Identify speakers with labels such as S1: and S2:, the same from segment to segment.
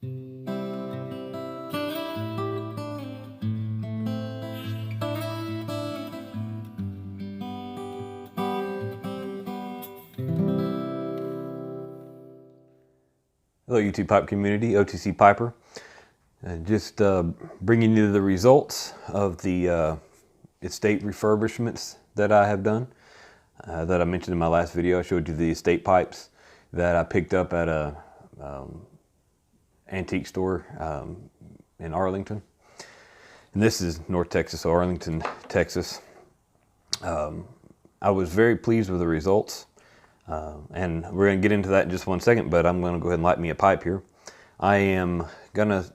S1: Hello YouTube pipe community, OTC Piper. Just bringing you the results of the estate refurbishments that I have done. That I mentioned in my last video. I showed you the estate pipes that I picked up at a antique store in Arlington. And this is North Texas, so Arlington, Texas. I was very pleased with the results. And we're going to get into that in just one second, but I'm going to go ahead and light me a pipe here. I am going to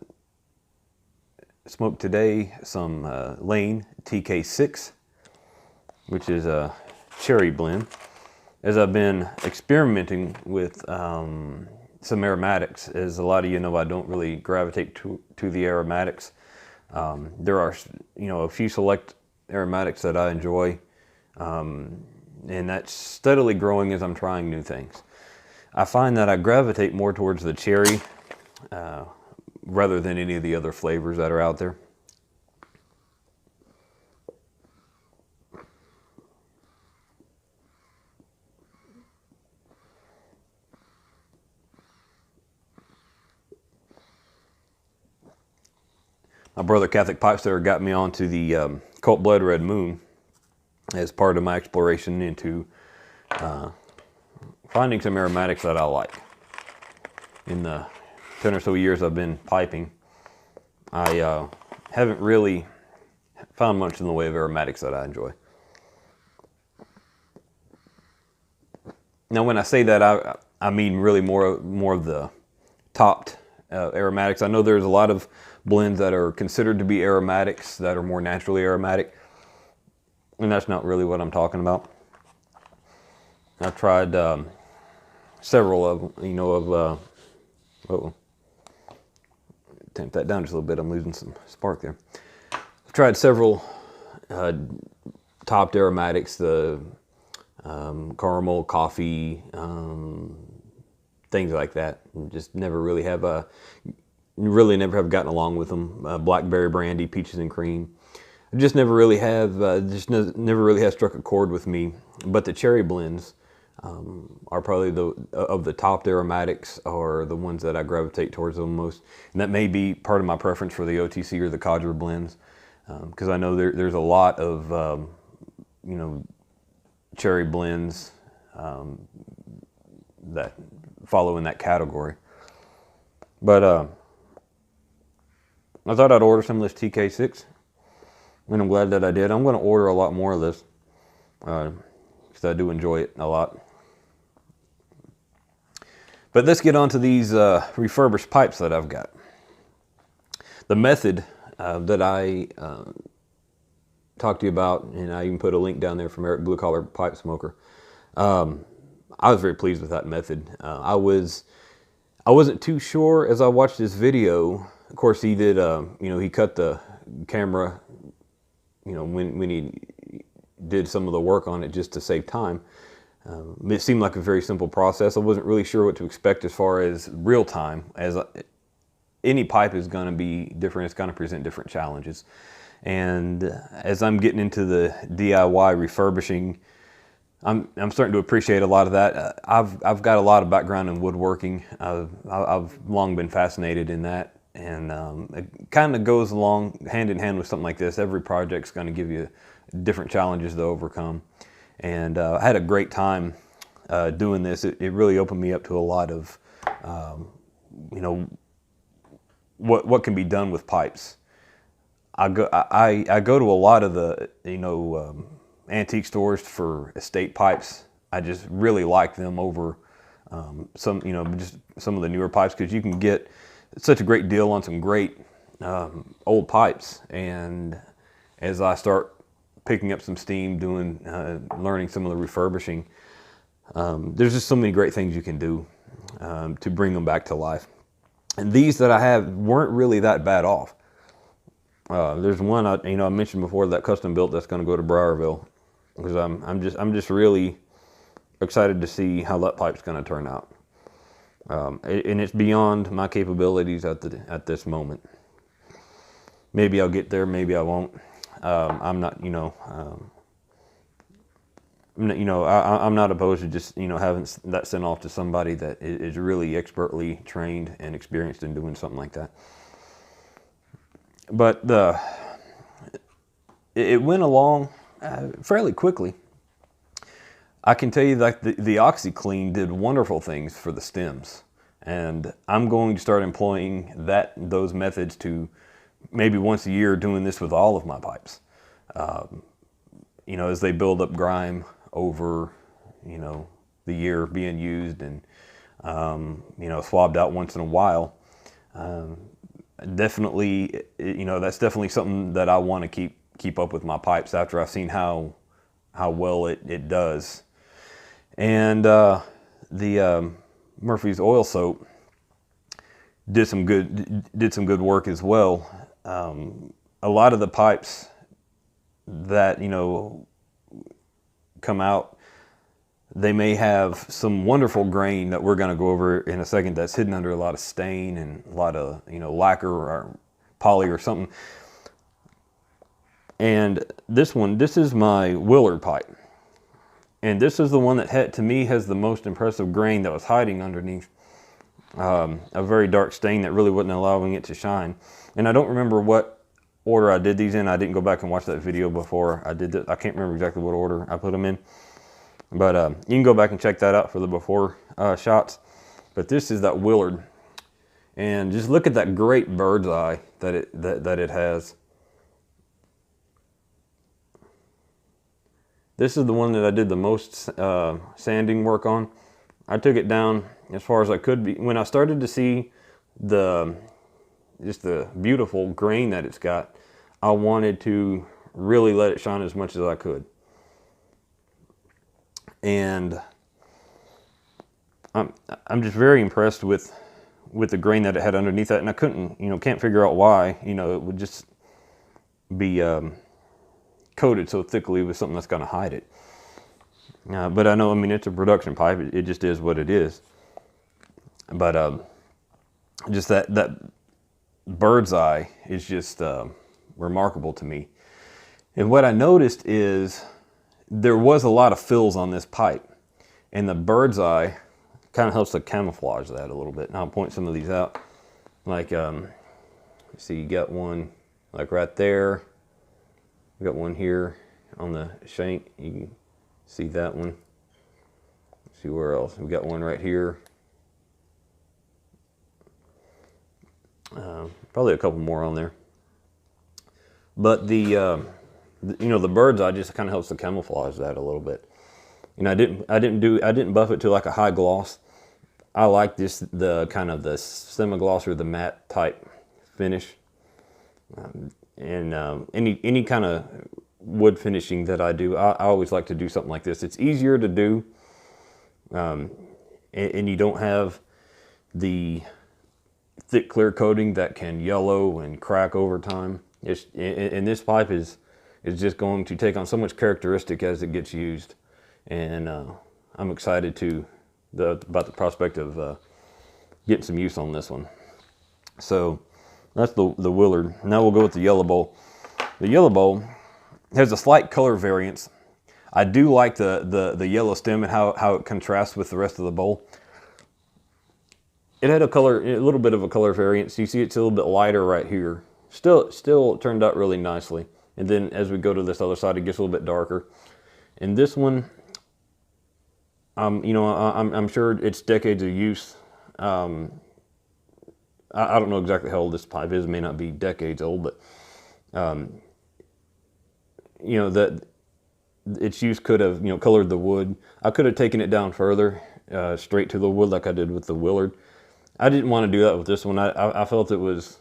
S1: smoke today some Lane TK6, which is a cherry blend. As I've been experimenting with some aromatics, as a lot of you know, I don't really gravitate to the aromatics. There are, a few select aromatics that I enjoy. And that's steadily growing as I'm trying new things. I find that I gravitate more towards the cherry rather than any of the other flavors that are out there. My brother Catholic Pipesetter got me onto the Cult Blood Red Moon as part of my exploration into finding some aromatics that I like. In the 10 or so years I've been piping, I haven't really found much in the way of aromatics that I enjoy. Now when I say that, I mean really more of the topped aromatics. I know there's a lot of blends that are considered to be aromatics that are more naturally aromatic. And that's not really what I'm talking about. I've tried several of them, tamp that down just a little bit. I'm losing some spark there. I've tried several topped aromatics, the caramel, coffee, things like that. And just never really have gotten along with them. Blackberry brandy, peaches and cream. Just never really have struck a chord with me. But the cherry blends are probably the topped aromatics are the ones that I gravitate towards the most. And that may be part of my preference for the OTC or the Codger blends, because I know there's a lot of cherry blends that follow in that category. But I thought I'd order some of this TK6. And I'm glad that I did. I'm going to order a lot more of this because I do enjoy it a lot. But let's get on to these refurbished pipes that I've got. The method that I talked to you about, and I even put a link down there from Eric Blue Collar Pipe Smoker. I was very pleased with that method. I wasn't too sure as I watched this video. Of course, he did. He cut the camera. When he did some of the work on it just to save time. It seemed like a very simple process. I wasn't really sure what to expect as far as real time, as any pipe is going to be different. It's going to present different challenges. And as I'm getting into the DIY refurbishing, I'm starting to appreciate a lot of that. I've got a lot of background in woodworking. I've long been fascinated in that. And it kind of goes along hand in hand with something like this. Every project's going to give you different challenges to overcome. And I had a great time doing this. It really opened me up to a lot of, what can be done with pipes. I go to a lot of the, antique stores for estate pipes. I just really like them over just some of the newer pipes, because you can get such a great deal on some great old pipes. And as I start picking up some steam, learning some of the refurbishing, there's just so many great things you can do to bring them back to life. And these that I have weren't really that bad off. There's one I mentioned before, that custom built, that's going to go to Briarville, because I'm just really excited to see how that pipe's going to turn out. And it's beyond my capabilities at this moment. Maybe I'll get there, maybe I won't. I'm not, I'm not opposed to just, having that sent off to somebody that is really expertly trained and experienced in doing something like that. But it went along fairly quickly. I can tell you that the OxyClean did wonderful things for the stems, and I'm going to start employing those methods to maybe once a year doing this with all of my pipes. As they build up grime over, the year being used and, swabbed out once in a while. Definitely, that's definitely something that I want to keep up with my pipes after I've seen how well it does. And the Murphy's oil soap did some good work as well. A lot of the pipes that come out, they may have some wonderful grain that we're going to go over in a second that's hidden under a lot of stain and a lot of lacquer or poly or something. And this is my Willard pipe, and this is the one that to me has the most impressive grain that was hiding underneath a very dark stain that really wasn't allowing it to shine. And I don't remember what order I did these in. I didn't go back and watch that video before I did that. I can't remember exactly what order I put them in, but you can go back and check that out for the before shots. But this is that Willard, and just look at that great bird's eye that it has. This is the one that I did the most sanding work on. I took it down as far as I could be. When I started to see just the beautiful grain that it's got, I wanted to really let it shine as much as I could. And I'm just very impressed with the grain that it had underneath that, and I can't figure out why. It would just be coated so thickly with something that's going to hide it. But I know, it's a production pipe. It just is what it is. But just that bird's eye is just remarkable to me. And what I noticed is there was a lot of fills on this pipe, and the bird's eye kind of helps to camouflage that a little bit. And I'll point some of these out. Like, see, you got one like right there. We got one here on the shank. You can see that one. Let's see where else. We got one right here. Probably a couple more on there. But the bird's eye just kind of helps to camouflage that a little bit. I didn't buff it to like a high gloss. I like the kind of the semi-gloss or the matte type finish. And any kind of wood finishing that I do, I always like to do something like this. It's easier to do, and you don't have the thick clear coating that can yellow and crack over time. And this pipe is just going to take on so much characteristic as it gets used, and I'm excited about the prospect of getting some use on this one. So that's the Willard. Now we'll go with the Yellow Bowl. The Yellow Bowl has a slight color variance. I do like the yellow stem and how it contrasts with the rest of the bowl. It had a little bit of a color variance. You see it's a little bit lighter right here. Still turned out really nicely. And then as we go to this other side, it gets a little bit darker. And this one, I'm sure it's decades of use. I don't know exactly how old this pipe is. It may not be decades old, but that its use could have colored the wood. I could have taken it down further, straight to the wood like I did with the Willard. I didn't want to do that with this one. I felt it was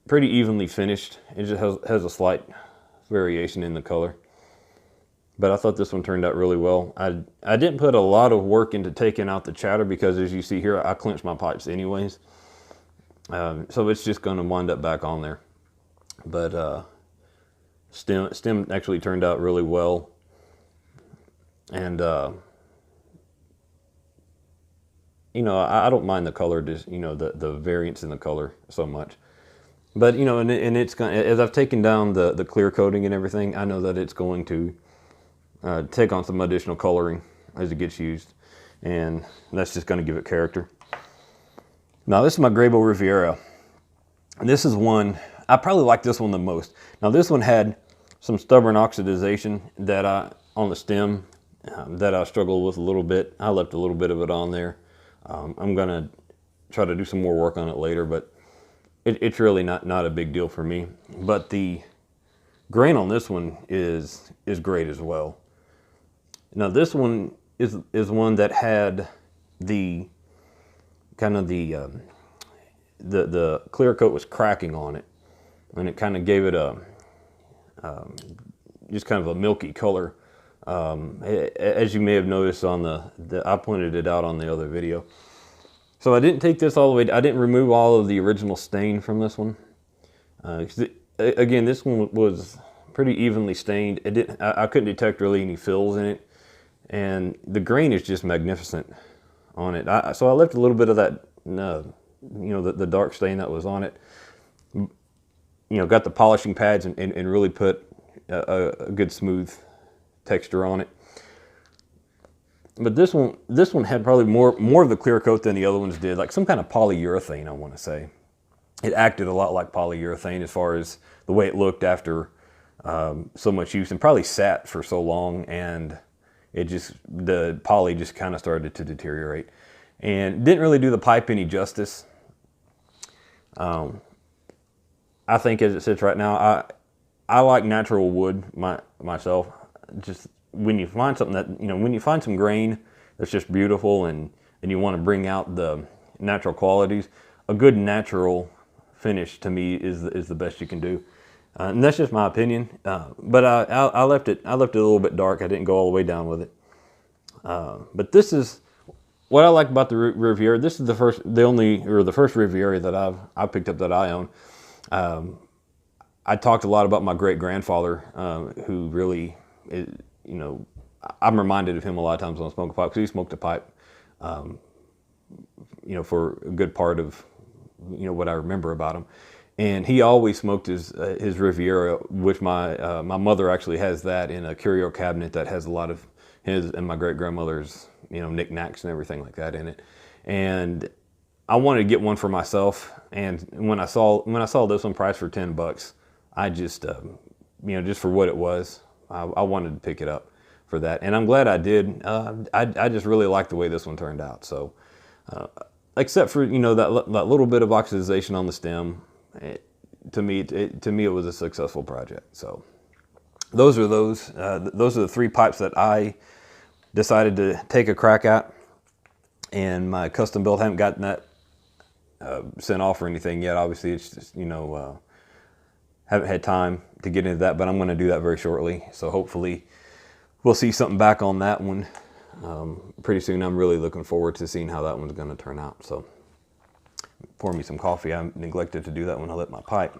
S1: pretty evenly finished. It just has a slight variation in the color. But I thought this one turned out really well. I didn't put a lot of work into taking out the chatter because, as you see here, I clench my pipes anyways. So it's just going to wind up back on there. But stem actually turned out really well. And you know, I don't mind the color, just, you know, the variance in the color so much. But, you know, and it's going, as I've taken down the clear coating and everything, I know that it's going to take on some additional coloring as it gets used, and that's just going to give it character. Now this is my Grabo Riviera, and this is one, I probably like this one the most. Now this one had some stubborn oxidization that on the stem that I struggled with a little bit. I left a little bit of it on there. I'm going to try to do some more work on it later, but it's really not a big deal for me. But the grain on this one is great as well. Now this one is one that had the kind of the clear coat was cracking on it, and it kind of gave it a just kind of a milky color. As you may have noticed on I pointed it out on the other video. So I didn't take this all the way, I didn't remove all of the original stain from this one. Again, this one was pretty evenly stained. I couldn't detect really any fills in it. And the grain is just magnificent on it. So I left a little bit of that, you know, the dark stain that was on it. You know, got the polishing pads and really put a good smooth texture on it. But this one had probably more of the clear coat than the other ones did, like some kind of polyurethane, I want to say. It acted a lot like polyurethane as far as the way it looked after so much use, and probably sat for so long, and the poly just kind of started to deteriorate, and didn't really do the pipe any justice. I think as it sits right now, I like natural wood myself. Just when you find something that, you know, when you find some grain that's just beautiful and you want to bring out the natural qualities, a good natural finish to me is the best you can do. And that's just my opinion. But I left it a little bit dark. I didn't go all the way down with it. But this is what I like about the Riviera. This is the first Riviera that I picked up that I own. I talked a lot about my great grandfather, who really, you know, I'm reminded of him a lot of times when I smoke a pipe, because he smoked a pipe, you know, for a good part of, you know, what I remember about him. And he always smoked his Riviera, which my mother actually has that in a curio cabinet that has a lot of his and my great grandmother's, you know, knickknacks and everything like that in it. And I wanted to get one for myself. And when I saw this one priced for $10, I just, you know, just for what it was, I wanted to pick it up for that. And I'm glad I did. I just really like the way this one turned out. So, except for, you know, that little bit of oxidization on the stem, to me it was a successful project. So those are the three pipes that I decided to take a crack at. And my custom build, haven't gotten that sent off or anything yet. Obviously, it's just, you know, haven't had time to get into that, but I'm going to do that very shortly. So hopefully we'll see something back on that one pretty soon. I'm really looking forward to seeing how that one's going to turn out. So pour me some coffee. I neglected to do that when I lit my pipe.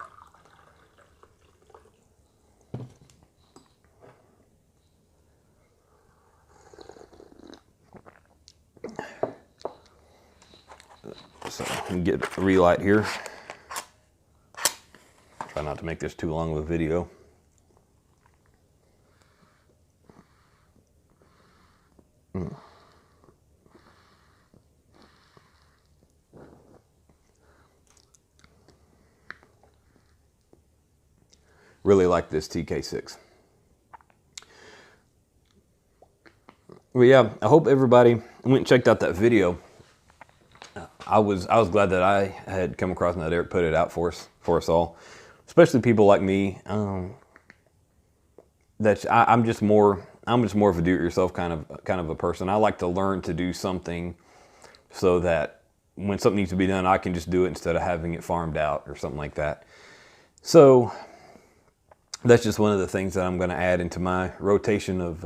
S1: So I can get a relight here. Try not to make this too long of a video. Really like this TK6. Well, yeah, I hope everybody went and checked out that video. I was glad that I had come across and that Eric put it out for us all, especially people like me. I'm just more of a do-it-yourself kind of a person. I like to learn to do something so that when something needs to be done, I can just do it instead of having it farmed out or something like that. So that's just one of the things that I'm going to add into my rotation of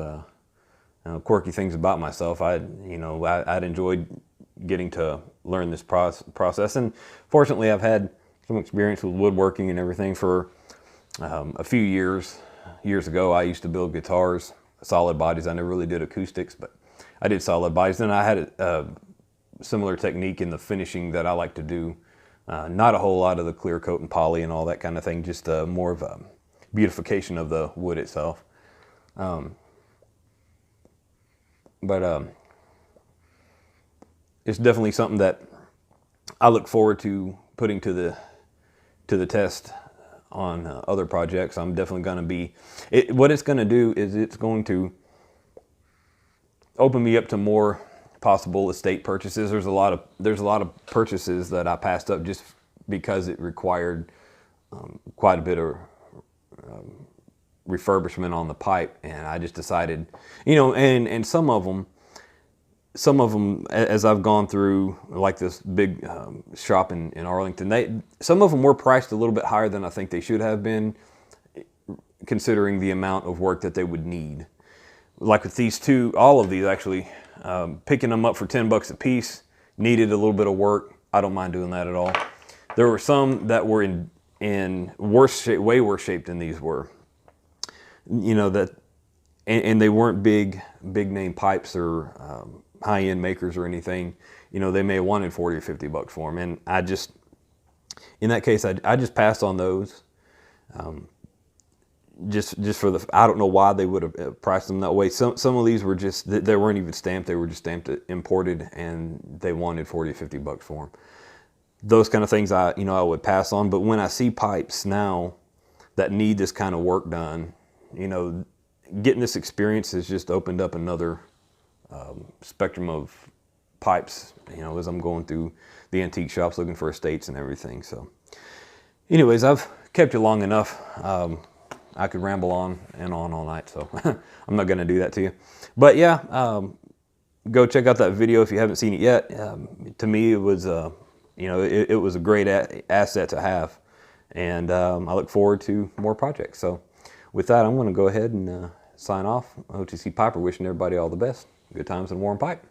S1: quirky things about myself. I'd enjoyed getting to learn this process, and fortunately I've had some experience with woodworking and everything for a few years. Years ago I used to build guitars, solid bodies. I never really did acoustics, but I did solid bodies. Then I had similar technique in the finishing that I like to do. Not a whole lot of the clear coat and poly and all that kind of thing, just more of a beautification of the wood itself. But it's definitely something that I look forward to putting to the test on other projects. I'm definitely going to be, what it's going to do is it's going to open me up to more possible estate purchases. There's a lot of purchases that I passed up just because it required quite a bit of refurbishment on the pipe, and I just decided, you know, and some of them, as I've gone through, like this big shop in Arlington, some of them were priced a little bit higher than I think they should have been, considering the amount of work that they would need. Like with these two, all of these actually, picking them up for $10 a piece, needed a little bit of work. I don't mind doing that at all. There were some that were in worse shape, way worse shape than these were. You know, that, and they weren't big name pipes or high-end makers or anything. You know, they may have wanted 40 or $50 for them, and I just, in that case, I just passed on those. Just for the, I don't know why they would have priced them that way. Some of these were just, they weren't even stamped. They were just stamped imported, and they wanted 40 or $50 for them. Those kind of things I would pass on. But when I see pipes now that need this kind of work done, you know, getting this experience has just opened up another spectrum of pipes, you know, as I'm going through the antique shops looking for estates and everything. So anyways, I've kept you long enough. I could ramble on and on all night, so I'm not going to do that to you. But yeah, go check out that video if you haven't seen it yet. To me, it was, you know, it was a great asset to have, and I look forward to more projects. So with that, I'm going to go ahead and sign off. OTC Piper, wishing everybody all the best. Good times and warm pipe.